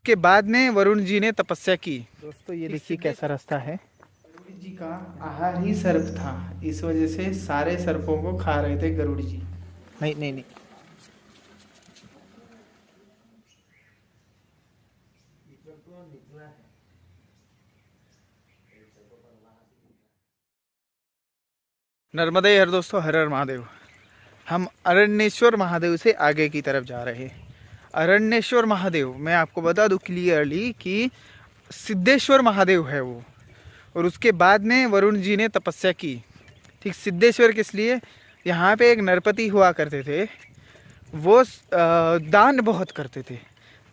के बाद में वरुण जी ने तपस्या की। दोस्तों ये देखिए कैसा रास्ता है। गरुड़ जी का आहार ही सर्प था, इस वजह से सारे सर्पों को खा रहे थे गरुड़ जी। नहीं नहीं नहीं, नर्मदे हर दोस्तों, हर हर महादेव। हम अरण्येश्वर महादेव से आगे की तरफ जा रहे हैं। अरण्येश्वर महादेव मैं आपको बता दूं क्लियरली कि सिद्धेश्वर महादेव है वो, और उसके बाद में वरुण जी ने तपस्या की। ठीक, सिद्धेश्वर किस लिए? यहाँ पे एक नरपति हुआ करते थे, वो दान बहुत करते थे।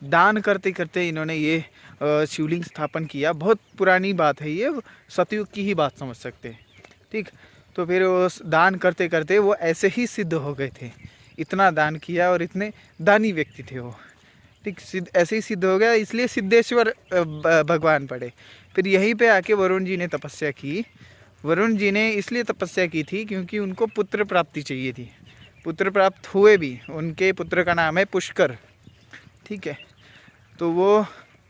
दान करते करते इन्होंने ये शिवलिंग स्थापन किया। बहुत पुरानी बात है ये, सतयुग की ही बात समझ सकते हैं। ठीक, तो फिर वो दान करते करते वो ऐसे ही सिद्ध हो गए थे। इतना दान किया और इतने दानी व्यक्ति थे वो। ठीक, ऐसे ही सिद्ध हो गया, इसलिए सिद्धेश्वर भगवान पड़े। फिर यहीं पे आके वरुण जी ने तपस्या की। वरुण जी ने इसलिए तपस्या की थी क्योंकि उनको पुत्र प्राप्ति चाहिए थी। पुत्र प्राप्त हुए भी, उनके पुत्र का नाम है पुष्कर। ठीक है, तो वो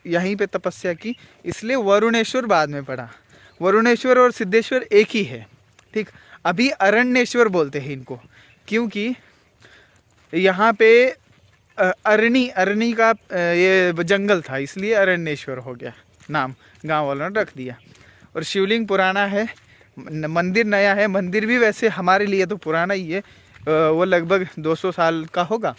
यहीं पे तपस्या की, इसलिए वरुणेश्वर बाद में पड़ा। वरुणेश्वर और सिद्धेश्वर एक ही है। ठीक, अभी अरण्येश्वर बोलते हैं इनको, क्योंकि यहाँ पे अरणी का ये जंगल था, इसलिए अरण्येश्वर हो गया नाम, गांव वालों ने रख दिया। और शिवलिंग पुराना है, मंदिर नया है। मंदिर भी वैसे हमारे लिए तो पुराना ही है, वो लगभग 200 साल का होगा,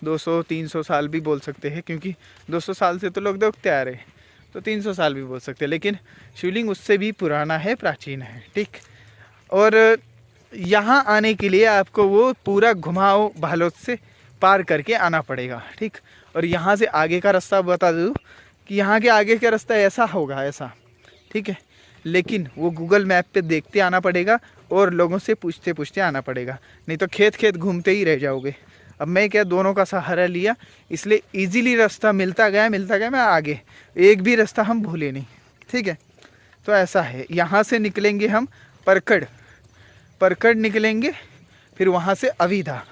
200-300 साल भी बोल सकते हैं, क्योंकि 200 साल से तो लोग देखते आ रहे हैं, तो 300 साल भी बोल सकते हैं। लेकिन शिवलिंग उससे भी पुराना है, प्राचीन है। ठीक, और यहाँ आने के लिए आपको वो पूरा घुमाव भालौद से पार करके आना पड़ेगा। ठीक, और यहाँ से आगे का रास्ता बता दूँ कि यहाँ के आगे का रास्ता ऐसा होगा, ऐसा। ठीक है, लेकिन वो गूगल मैप पे देखते आना पड़ेगा और लोगों से पूछते पूछते आना पड़ेगा, नहीं तो खेत खेत घूमते ही रह जाओगे। अब मैं क्या, दोनों का सहारा लिया, इसलिए इजीली रास्ता मिलता गया मैं आगे, एक भी रास्ता हम भूले नहीं। ठीक है, तो ऐसा है। यहाँ से निकलेंगे हम परकड़ निकलेंगे, फिर वहाँ से अविधा।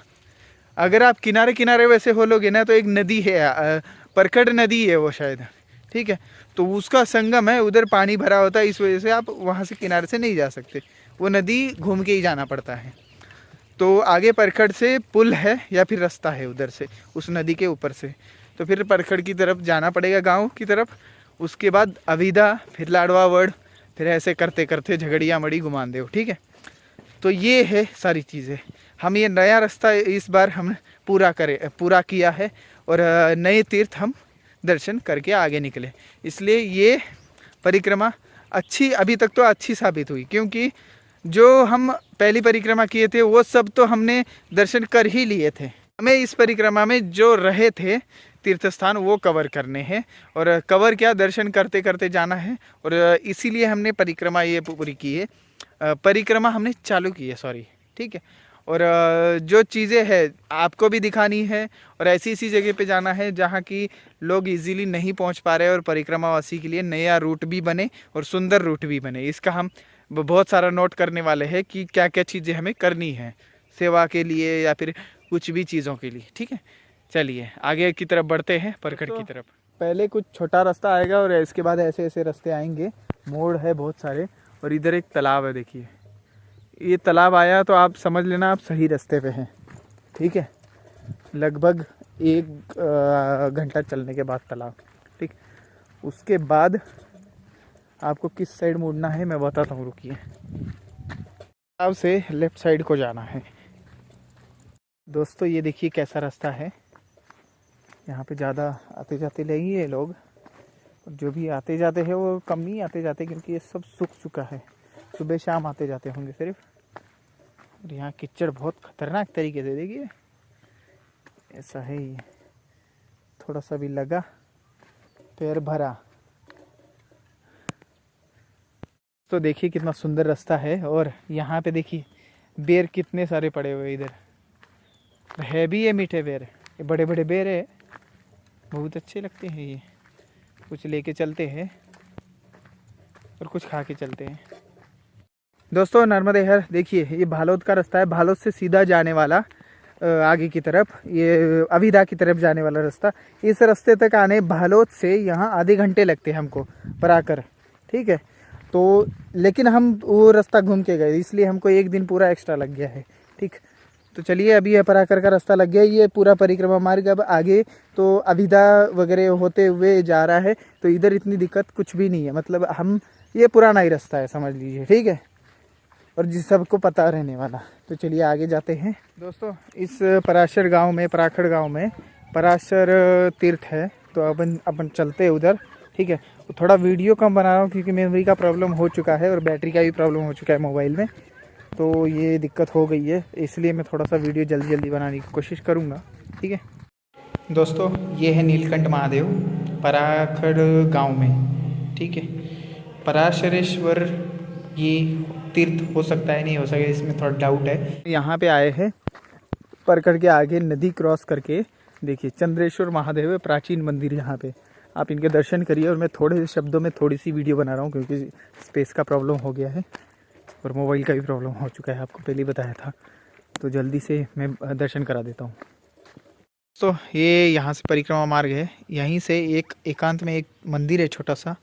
अगर आप किनारे किनारे वैसे हो लोगे ना, तो एक नदी है, परकड़ नदी है वो शायद। ठीक है, तो उसका संगम है, उधर पानी भरा होता है, इस वजह से आप वहाँ से किनारे से नहीं जा सकते, वो नदी घूम के ही जाना पड़ता है। तो आगे परखड़ से पुल है या फिर रास्ता है उधर से, उस नदी के ऊपर से, तो फिर परखड़ की तरफ जाना पड़ेगा, गांव की तरफ। उसके बाद अविधा, फिर लाडवा वड़, फिर ऐसे करते करते झगड़िया मड़ी गुमानदेव। ठीक है, तो ये है सारी चीज़ें। हम ये नया रास्ता इस बार हम पूरा किया है, और नए तीर्थ हम दर्शन करके आगे निकले, इसलिए ये परिक्रमा अच्छी, अभी तक तो अच्छी साबित हुई। क्योंकि जो हम पहली परिक्रमा किए थे वो सब तो हमने दर्शन कर ही लिए थे, हमें इस परिक्रमा में जो रहे थे तीर्थ स्थान वो कवर करने हैं, और कवर क्या, दर्शन करते करते जाना है। और इसीलिए हमने परिक्रमा ये पूरी की है, परिक्रमा हमने चालू की है, सॉरी। ठीक है, और जो चीज़ें हैं आपको भी दिखानी है, और ऐसी जगह पे जाना है जहाँ की लोग इजीली नहीं पहुँच पा रहे, और परिक्रमावासी के लिए नया रूट भी बने और सुंदर रूट भी बने। इसका हम बहुत सारा नोट करने वाले हैं कि क्या क्या चीज़ें हमें करनी है सेवा के लिए या फिर कुछ भी चीज़ों के लिए। ठीक है, चलिए आगे की तरफ बढ़ते हैं, परखड़ की तरफ। पहले कुछ छोटा रास्ता आएगा और इसके बाद ऐसे ऐसे रास्ते आएंगे, मोड़ है बहुत सारे, और इधर एक तालाब है। देखिए ये तालाब आया तो आप समझ लेना आप सही रास्ते पे हैं। ठीक है, लगभग 1 घंटा चलने के बाद तालाब। ठीक, उसके बाद आपको किस साइड मुड़ना है मैं बताता हूँ, रुकिए। तालाब से लेफ्ट साइड को जाना है। दोस्तों ये देखिए कैसा रास्ता है, यहाँ पे ज़्यादा आते जाते नहीं है लोग, और जो भी आते जाते हैं वो कम ही आते जाते, क्योंकि ये सब सूख चुका है, सुबह शाम आते जाते होंगे सिर्फ। और यहाँ कीचड़ बहुत खतरनाक तरीके से, देखिए ऐसा है, ये थोड़ा सा भी लगा पैर भरा। तो देखिए कितना सुंदर रास्ता है, और यहाँ पे देखिए बेर कितने सारे पड़े हुए इधर है भी, ये मीठे बेर, ये बड़े बड़े बेर है, बहुत अच्छे लगते हैं ये। कुछ लेके चलते हैं और कुछ खा के चलते हैं। दोस्तों नर्मदे हर देखिए, ये भालौद का रास्ता है, भालौद से सीधा जाने वाला आगे की तरफ, ये अविदा की तरफ जाने वाला रास्ता। इस रास्ते तक आने भालोद से यहाँ आधे घंटे लगते हैं हमको पराकर, ठीक है। तो लेकिन हम वो रास्ता घूम के गए, इसलिए हमको एक दिन पूरा एक्स्ट्रा लग गया है, ठीक। तो चलिए, अभी ये पराकर का रास्ता लग गया, ये पूरा परिक्रमा मार्ग। अब आगे तो अविदा वगैरह होते हुए जा रहा है, तो इधर इतनी दिक्कत कुछ भी नहीं है। मतलब हम, ये पुराना ही रास्ता है समझ लीजिए, ठीक है, और जिस सबको पता रहने वाला। तो चलिए आगे जाते हैं दोस्तों। इस पराशर गांव में, पराखड़ गांव में पराशर तीर्थ है, तो अपन चलते हैं उधर, ठीक है। तो थोड़ा वीडियो कम बना रहा हूँ क्योंकि मेमोरी का प्रॉब्लम हो चुका है और बैटरी का भी प्रॉब्लम हो चुका है मोबाइल में, तो ये दिक्कत हो गई है, इसलिए मैं थोड़ा सा वीडियो जल्दी जल्दी बनाने की कोशिश करूँगा, ठीक है दोस्तों। ये है नीलकंठ महादेव पराखड़ गांव में, ठीक है। पराशरेश्वर ये तीर्थ हो सकता है, नहीं हो सकता, इसमें थोड़ा डाउट है। यहाँ पे आए हैं, परकड़ के आगे नदी क्रॉस करके देखिए चंद्रेश्वर महादेव है, प्राचीन मंदिर। यहाँ पे आप इनके दर्शन करिए, और मैं थोड़े से शब्दों में थोड़ी सी वीडियो बना रहा हूँ क्योंकि स्पेस का प्रॉब्लम हो गया है और मोबाइल का भी प्रॉब्लम हो चुका है, आपको पहले ही बताया था। तो जल्दी से मैं दर्शन करा देता हूँ। तो ये यहाँ से परिक्रमा मार्ग है, यहीं से एक एकांत में एक मंदिर है, छोटा सा,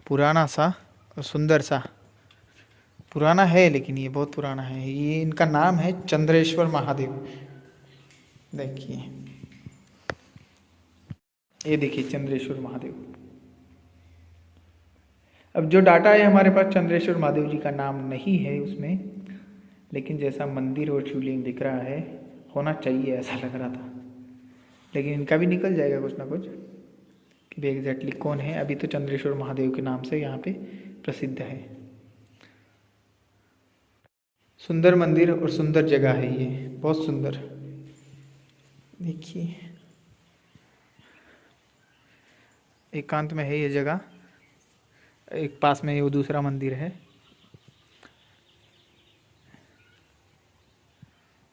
पुराना सा और सुंदर सा। पुराना है लेकिन ये बहुत पुराना है। ये इनका नाम है चंद्रेश्वर महादेव। देखिए, ये देखिए चंद्रेश्वर महादेव। अब जो डाटा है हमारे पास, चंद्रेश्वर महादेव जी का नाम नहीं है उसमें, लेकिन जैसा मंदिर और शिवलिंग दिख रहा है, होना चाहिए ऐसा लग रहा था। लेकिन इनका भी निकल जाएगा कुछ ना कुछ कि एग्जैक्टली कौन है। अभी तो चंद्रेश्वर महादेव के नाम से यहाँ पे प्रसिद्ध है। सुंदर मंदिर और सुंदर जगह है ये, बहुत सुंदर। देखिए एकांत में है ये जगह, एक पास में वो दूसरा मंदिर है,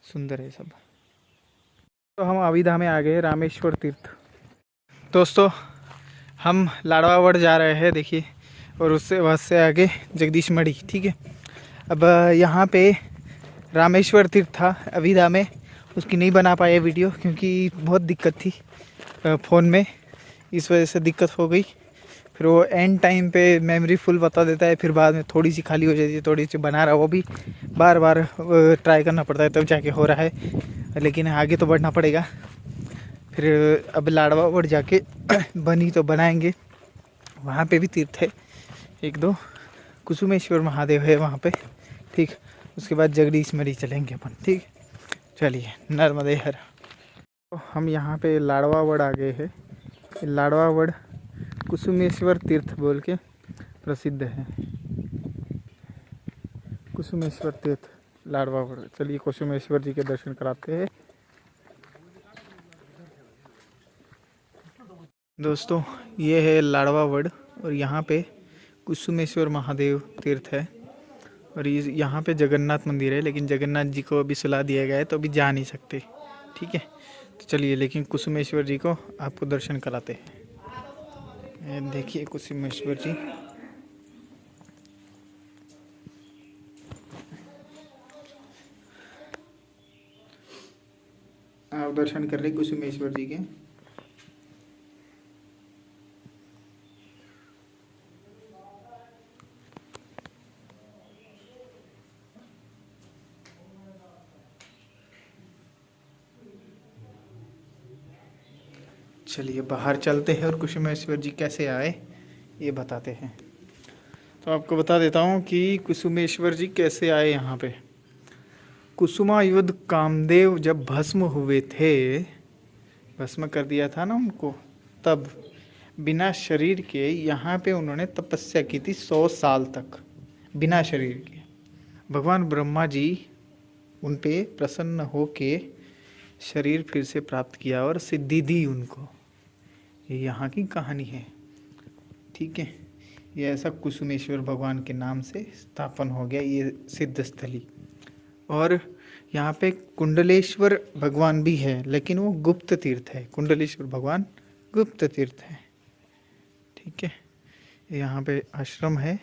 सुंदर है सब। तो हम अविधा में आ गए, रामेश्वर तीर्थ। दोस्तों हम लाड़वावड़ जा रहे हैं, देखिए, और उससे वहाँ से आगे जगदीश मढ़ी, ठीक है। अब यहाँ पे रामेश्वर तीर्थ था अविधा में, उसकी नहीं बना पाए वीडियो क्योंकि बहुत दिक्कत थी फ़ोन में, इस वजह से दिक्कत हो गई। फिर वो एंड टाइम पे मेमोरी फुल बता देता है, फिर बाद में थोड़ी सी खाली हो जाती है, थोड़ी सी बना रहा, वो भी बार बार ट्राई करना पड़ता है, तब जाके हो रहा है। लेकिन आगे तो बढ़ना पड़ेगा। फिर अब लाड़वावड़ जाके बनी तो बनाएंगे। वहाँ पे भी तीर्थ है एक दो, कुसुमेश्वर महादेव है वहाँ पे, ठीक। उसके बाद जगदीश मढ़ी चलेंगे अपन, ठीक। चलिए, नर्मदे हर। तो हम यहाँ पे लाड़वावड़ आ गए हैं। लाड़वावड़ कुसुमेश्वर तीर्थ बोल के प्रसिद्ध है, कुसुमेश्वर तीर्थ लाड़वावड़। चलिए कुसुमेश्वर जी के दर्शन कराते हैं दोस्तों। ये है लाड़वावड़ और यहाँ पे कुसुमेश्वर महादेव तीर्थ है, और ये यहाँ पे जगन्नाथ मंदिर है, लेकिन जगन्नाथ जी को अभी सुला दिया गया है तो अभी जा नहीं सकते, ठीक है। तो चलिए, लेकिन कुसुमेश्वर जी को आपको दर्शन कराते हैं। देखिए कुसुमेश्वर जी, आप दर्शन कर रहे कुसुमेश्वर जी के। चलिए बाहर चलते हैं और कुसुमेश्वर जी कैसे आए ये बताते हैं। तो आपको बता देता हूँ कि कुसुमेश्वर जी कैसे आए यहाँ पे। कुसुमायुध कामदेव जब भस्म हुए थे, भस्म कर दिया था ना उनको, तब बिना शरीर के यहाँ पे उन्होंने तपस्या की थी 100 साल तक, बिना शरीर के। भगवान ब्रह्मा जी उन पे प्रसन्न होके शरीर फिर से प्राप्त किया और सिद्धि दी उनको। ये यहाँ की कहानी है, ठीक है। ये ऐसा कुसुमेश्वर भगवान के नाम से स्थापन हो गया ये सिद्ध स्थली। और यहाँ पे कुंडलेश्वर भगवान भी है, लेकिन वो गुप्त तीर्थ है। कुंडलेश्वर भगवान गुप्त तीर्थ है, ठीक है। यहाँ पे आश्रम है,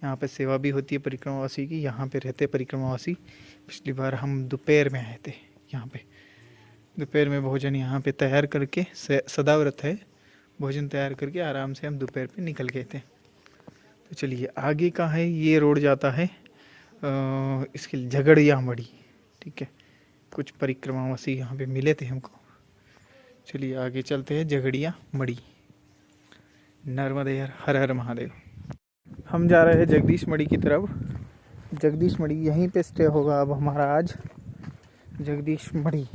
यहाँ पे सेवा भी होती है परिक्रमावासी की, यहाँ पे रहते परिक्रमावासी। पिछली बार हम दोपहर में आए थे यहाँ पे, दोपहर में भोजन यहाँ पे तैयार करके, सदाव्रत है, भोजन तैयार करके आराम से हम दोपहर पे निकल गए थे। तो चलिए आगे का है, ये रोड जाता है इसके झगड़िया मड़ी, ठीक है। कुछ परिक्रमावासी यहाँ पे मिले थे हमको। चलिए आगे चलते हैं झगड़िया मड़ी। नर्मदे हर हर महादेव। हम जा रहे हैं जगदीश मड़ी की तरफ। जगदीश मड़ी यहीं पे स्टे होगा अब हमारा आज। जगदीश मड़ी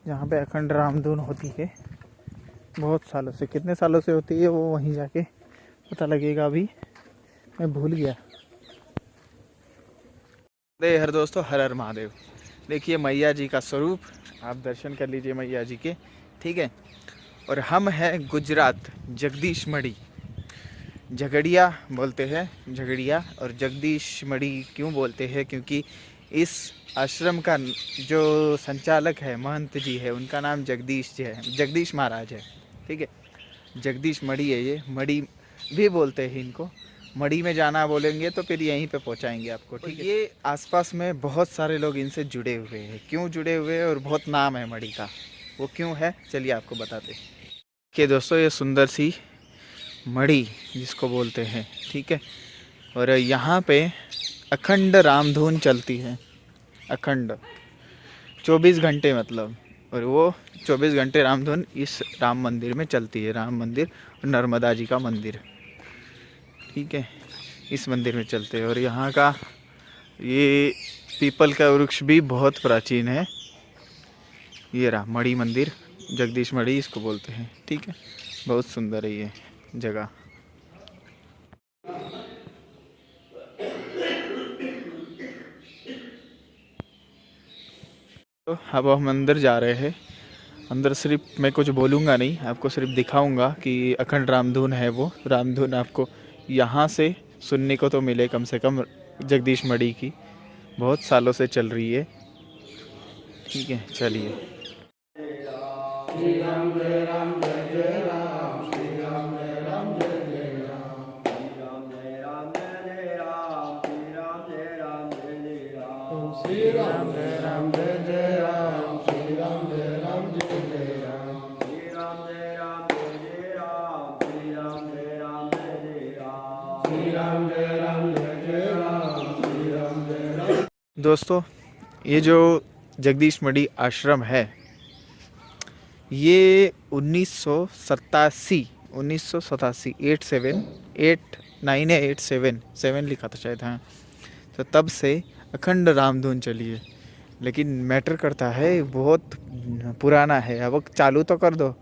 जहाँ पे अखंड रामधुन होती है बहुत सालों से। कितने सालों से होती है वो वहीं जाके पता लगेगा, अभी मैं भूल गया। हर दोस्तों हर हर महादेव। देखिए मैया जी का स्वरूप, आप दर्शन कर लीजिए मैया जी के, ठीक है। और हम हैं गुजरात, जगदीश मड़ी। झगड़िया बोलते हैं, झगड़िया। और जगदीश मड़ी क्यों बोलते हैं, क्योंकि इस आश्रम का जो संचालक है, महंत जी है, उनका नाम जगदीश जी है, जगदीश महाराज है, ठीक है। जगदीश मड़ी है ये, मड़ी भी बोलते हैं इनको। मड़ी में जाना बोलेंगे तो फिर यहीं पे पहुंचाएंगे आपको, ठीक है। ये आसपास में बहुत सारे लोग इनसे जुड़े हुए हैं। क्यों जुड़े हुए हैं और बहुत नाम है मड़ी का, वो क्यों है चलिए आपको बताते हैं। कि दोस्तों ये सुंदर सी मड़ी जिसको बोलते हैं, ठीक है। और यहाँ पे अखंड रामधुन चलती है, अखंड 24 घंटे मतलब। और वो 24 घंटे रामधुन इस राम मंदिर में चलती है। राम मंदिर और नर्मदा जी का मंदिर, ठीक है, इस मंदिर में चलते हैं। और यहाँ का ये पीपल का वृक्ष भी बहुत प्राचीन है। ये रहा मड़ी मंदिर, जगदीश मड़ी इसको बोलते हैं, ठीक है। बहुत सुंदर है ये जगह। तो अब हम अंदर जा रहे हैं। अंदर सिर्फ मैं कुछ बोलूँगा नहीं, आपको सिर्फ दिखाऊंगा कि अखंड रामधुन है वो। रामधुन आपको यहाँ से सुनने को तो मिले, कम से कम जगदीश मड़ी की बहुत सालों से चल रही है, ठीक है। चलिए। श्री राम जय राम जय जय राम, श्री राम जय राम जय जय राम, श्री राम जय राम जय जय राम, श्री राम जय राम जय जय राम, श्री राम जय राम जय जय राम, श्री राम जय राम जय जय राम, श्री राम जय राम जय जय राम, श्री राम जय राम जय जय राम, श्री राम जय राम जय जय राम, श्री राम जय राम। दोस्तों ये जो जगदीश मड़ी आश्रम है ये 1987 7 लिखा था शायद, हाँ। तो तब से अखंड रामधुन चली है। लेकिन मैटर करता है बहुत पुराना है, अब चालू तो कर दो,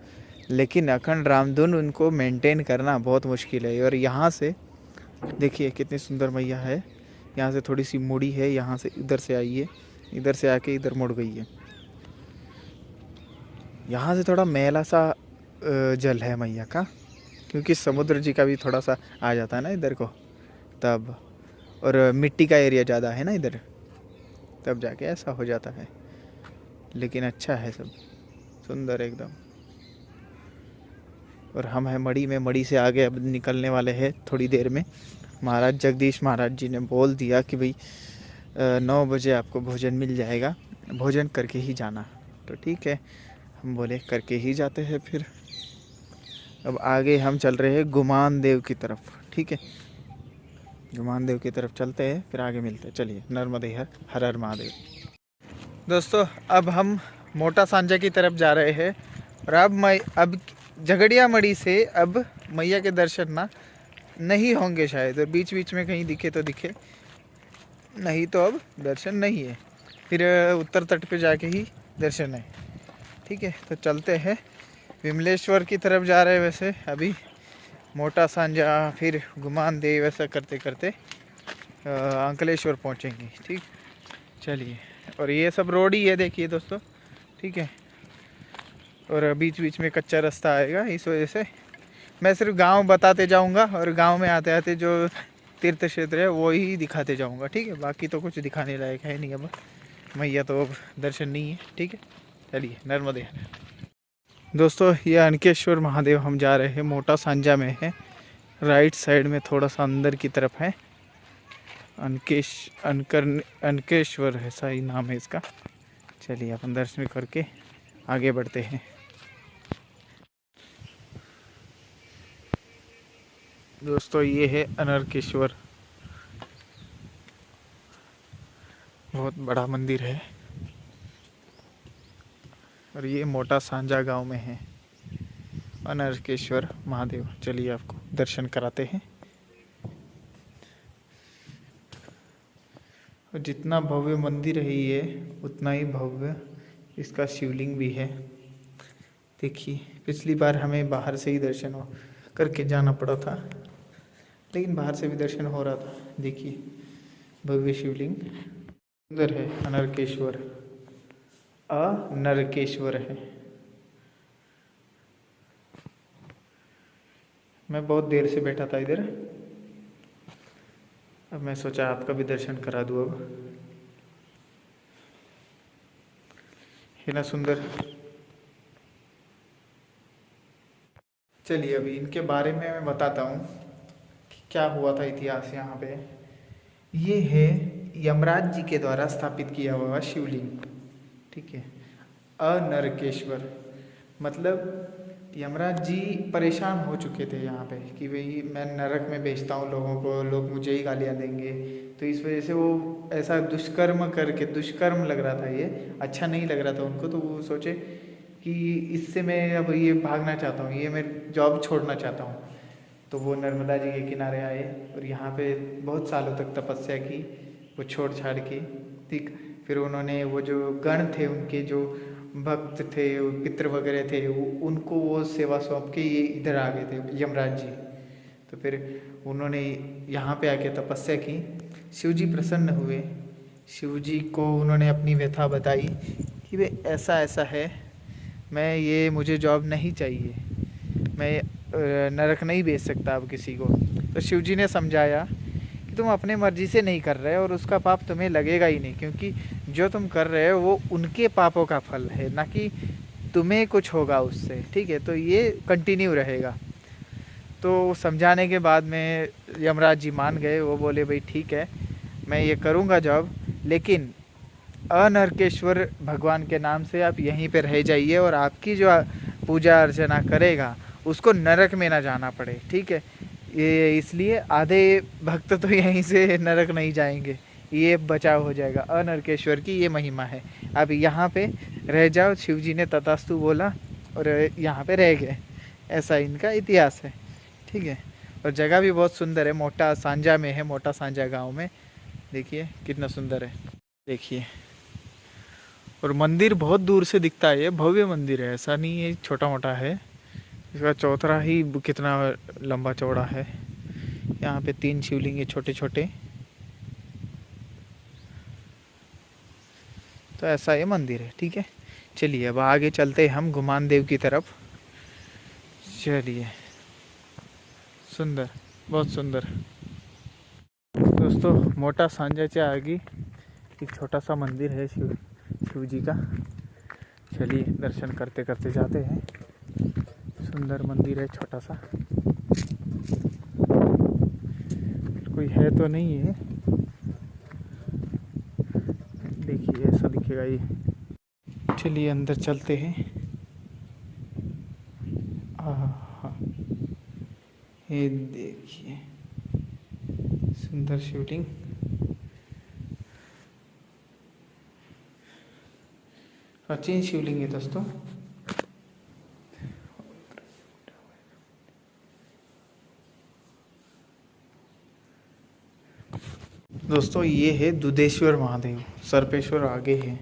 लेकिन अखंड रामधुन उनको मेंटेन करना बहुत मुश्किल है। और यहाँ से देखिए कितनी सुंदर मैया है। यहाँ से थोड़ी सी मुड़ी है, यहाँ से इधर से आई है, इधर से आके इधर मुड़ गई है। यहाँ से थोड़ा मैला सा जल है मैया का, क्योंकि समुद्र जी का भी थोड़ा सा आ जाता है ना इधर को तब। और मिट्टी का एरिया ज़्यादा है ना इधर, तब जाके ऐसा हो जाता है। लेकिन अच्छा है, सब सुंदर एकदम। और हम हैं मड़ी में, मड़ी से आगे अब निकलने वाले हैं थोड़ी देर में। महाराज जगदीश महाराज जी ने बोल दिया कि भाई 9 बजे आपको भोजन मिल जाएगा, भोजन करके ही जाना। तो ठीक है, हम बोले करके ही जाते हैं। फिर अब आगे हम चल रहे हैं गुमान देव की तरफ, ठीक है। गुमान देव की तरफ चलते हैं, फिर आगे मिलते हैं। चलिए, नर्मदे हर हर महादेव। दोस्तों अब हम मोटा सांझा की तरफ जा रहे हैं। और अब झगड़िया मड़ी से अब मैया के दर्शन ना नहीं होंगे शायद, और बीच बीच में कहीं दिखे तो दिखे, नहीं तो अब दर्शन नहीं है। फिर उत्तर तट पे जाके ही दर्शन है, ठीक है। तो चलते हैं, विमलेश्वर की तरफ जा रहे हैं वैसे अभी, मोटा सांझा, फिर गुमान देव, ऐसा करते करते अंकलेश्वर पहुंचेंगे, ठीक। चलिए, और ये सब रोड ही है देखिए दोस्तों, ठीक है। और बीच बीच में कच्चा रास्ता आएगा, इस वजह से मैं सिर्फ गांव बताते जाऊंगा, और गांव में आते आते जो तीर्थ क्षेत्र है वो ही दिखाते जाऊंगा, ठीक है। बाकी तो कुछ दिखाने लायक है नहीं, अब मैया तो अब दर्शन नहीं है, ठीक है। चलिए, नर्मदे। दोस्तों ये अनकेश्वर महादेव हम जा रहे हैं, मोटा सांझा में है, राइट साइड में थोड़ा सा अंदर की तरफ है। अनकेश्वर ऐसा ही नाम है इसका। चलिए अपन दर्शन करके आगे बढ़ते हैं। दोस्तों ये है अनरकेश्वर, बहुत बड़ा मंदिर है और ये मोटा सांजा गांव में है अनरकेश्वर महादेव। चलिए आपको दर्शन कराते हैं। और जितना भव्य मंदिर है ये, उतना ही भव्य इसका शिवलिंग भी है। देखिए पिछली बार हमें बाहर से ही दर्शन करके जाना पड़ा था, लेकिन बाहर से भी दर्शन हो रहा था। देखिए भव्य शिवलिंग सुंदर है। अनरकेश्वर अनरकेश्वर है। मैं बहुत देर से बैठा था इधर, अब मैं सोचा आपका भी दर्शन करा दूँ। अब है ना सुंदर। चलिए अभी इनके बारे में मैं बताता हूँ कि क्या हुआ था इतिहास यहाँ पे। ये है यमराज जी के द्वारा स्थापित किया हुआ शिवलिंग, ठीक है। अनरकेश्वर मतलब यमराज जी परेशान हो चुके थे यहाँ पे कि भाई मैं नरक में भेजता हूँ लोगों को, लोग मुझे ही गालियाँ देंगे। तो इस वजह से वो ऐसा दुष्कर्म करके, दुष्कर्म लग रहा था, ये अच्छा नहीं लग रहा था उनको। तो वो सोचे कि इससे मैं अब ये भागना चाहता हूँ, ये मैं जॉब छोड़ना चाहता हूँ। तो वो नर्मदा जी के किनारे आए और यहाँ पे बहुत सालों तक तपस्या की, वो छोड़ छाड़ के, ठीक। फिर उन्होंने वो जो गण थे उनके, जो भक्त थे, पितृ वगैरह थे, उनको वो सेवा सौंप के ये इधर आ गए थे यमराज जी। तो फिर उन्होंने यहाँ पे आके तपस्या की। शिव जी प्रसन्न हुए। शिव जी को उन्होंने अपनी व्यथा बताई कि भाई ऐसा ऐसा है, मैं ये, मुझे जॉब नहीं चाहिए, मैं नरक नहीं भेज सकता अब किसी को। तो शिव जी ने समझाया कि तुम अपने मर्जी से नहीं कर रहे और उसका पाप तुम्हें लगेगा ही नहीं, क्योंकि जो तुम कर रहे हो वो उनके पापों का फल है, ना कि तुम्हें कुछ होगा उससे, ठीक है। तो ये कंटिन्यू रहेगा। तो समझाने के बाद में यमराज जी मान गए। वो बोले भाई ठीक है, मैं ये करूँगा जॉब, लेकिन अनरकेश्वर भगवान के नाम से आप यहीं पे रह जाइए और आपकी जो पूजा अर्चना करेगा उसको नरक में ना जाना पड़े, ठीक है। ये इसलिए आधे भक्त तो यहीं से नरक नहीं जाएंगे, ये बचाव हो जाएगा। अनरकेश्वर की ये महिमा है। अब यहाँ पे रह जाओ, शिव जी ने तथास्तु बोला और यहाँ पे रह गए। ऐसा इनका इतिहास है, ठीक है। और जगह भी बहुत सुंदर है, मोटा सांजा में है, मोटा सांजा गांव में। देखिए कितना सुंदर है, देखिए। और मंदिर बहुत दूर से दिखता है, ये भव्य मंदिर है, ऐसा नहीं है छोटा मोटा है। इसका चौतरा ही कितना लंबा चौड़ा है। यहाँ पे 3 शिवलिंग है छोटे छोटे। तो ऐसा ये मंदिर है, ठीक है। चलिए अब आगे चलते हैं हम गुमान देव की तरफ। चलिए, सुंदर, बहुत सुंदर। दोस्तों मोटा सांजाच्या आगे एक छोटा सा मंदिर है शिव जी का। चलिए दर्शन करते करते जाते हैं। सुंदर मंदिर है, छोटा सा, कोई है तो नहीं है। देखिए ऐसा दिखेगा ये। चलिए अंदर चलते हैं। ये देखिए सुंदर शिवलिंग। प्राचीन शिवलिंग है दोस्तों। दोस्तों ये है दुधेश्वर महादेव। सर्पेश्वर आगे है,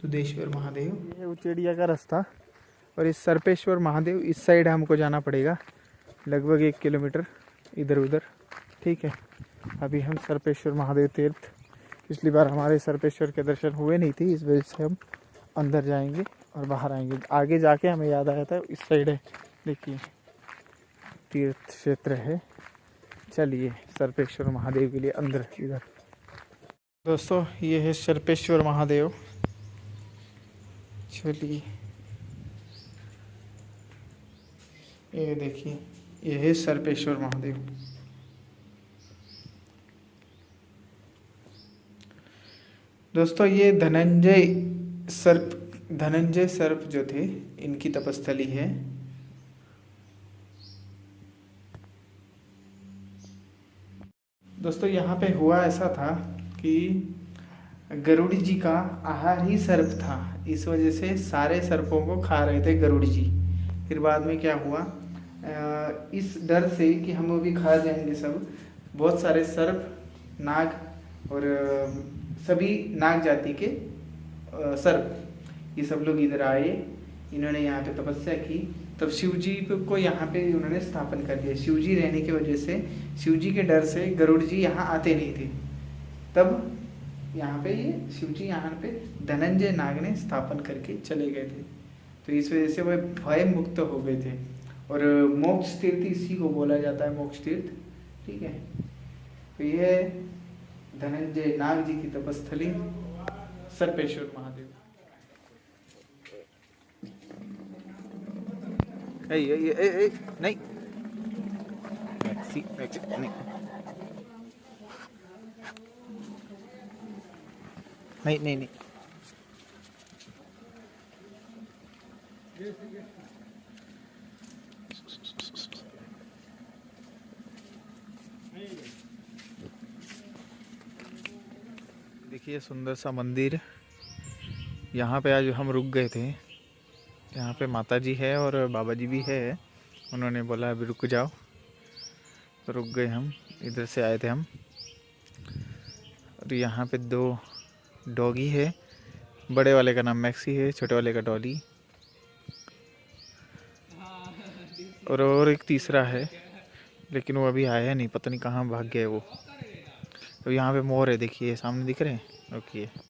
दुधेश्वर महादेव। ये उचेड़िया का रास्ता और इस सर्पेश्वर महादेव इस साइड हमको जाना पड़ेगा, लगभग 1 किलोमीटर इधर उधर, ठीक है। अभी हम सर्पेश्वर महादेव तीर्थ, पिछली बार हमारे सर्पेश्वर के दर्शन हुए नहीं थे, इस वजह से हम अंदर जाएंगे और बाहर आएंगे। आगे जाके हमें याद आया था इस साइड है, देखिए तीर्थ क्षेत्र है। चलिए सर्पेश्वर महादेव के लिए अंदर इधर। दोस्तों ये है सर्पेश्वर महादेव। चलिए ये देखिए, ये है सर्पेश्वर महादेव। दोस्तों ये धनंजय सर्प धनंजय सर्प जो थे इनकी तपस्थली है। दोस्तों यहाँ पे हुआ ऐसा था कि गरुड़ जी का आहार ही सर्प था, इस वजह से सारे सर्पों को खा रहे थे गरुड़ जी। फिर बाद में क्या हुआ, इस डर से कि हम भी खा जाएंगे सब, बहुत सारे सर्प, नाग और सभी नाग जाति के सर्प, ये सब लोग इधर आए। इन्होंने यहाँ पे तपस्या की। तब शिव जी को यहाँ पे उन्होंने स्थापन कर दिया। शिव जी रहने की वजह से, शिव जी के डर से गरुड़ जी यहाँ आते नहीं थे। तब यहाँ पे ये शिव जी यहाँ पे धनंजय नाग ने स्थापन करके चले गए थे। तो इस वजह से वह भय मुक्त हो गए थे। और मोक्ष तीर्थ इसी को बोला जाता है, मोक्ष तीर्थ। ठीक है, तो यह धनंजय नाग जी की तपस्थली सर्पेश्वर महादेव। नहीं नहीं नहीं नहीं। देखिए सुंदर सा मंदिर, यहाँ पे आज हम रुक गए थे। यहाँ पे माता जी है और बाबा जी भी है। उन्होंने बोला अभी रुक जाओ, तो रुक गए हम। इधर से आए थे हम। और यहाँ पे 2 डॉगी है। बड़े वाले का नाम मैक्सी है, छोटे वाले का डॉली। और एक तीसरा है, लेकिन वो अभी आया नहीं, पता नहीं कहाँ भाग गया वो। तो यहाँ पे मोर है, देखिए सामने दिख रहे हैं। ओके।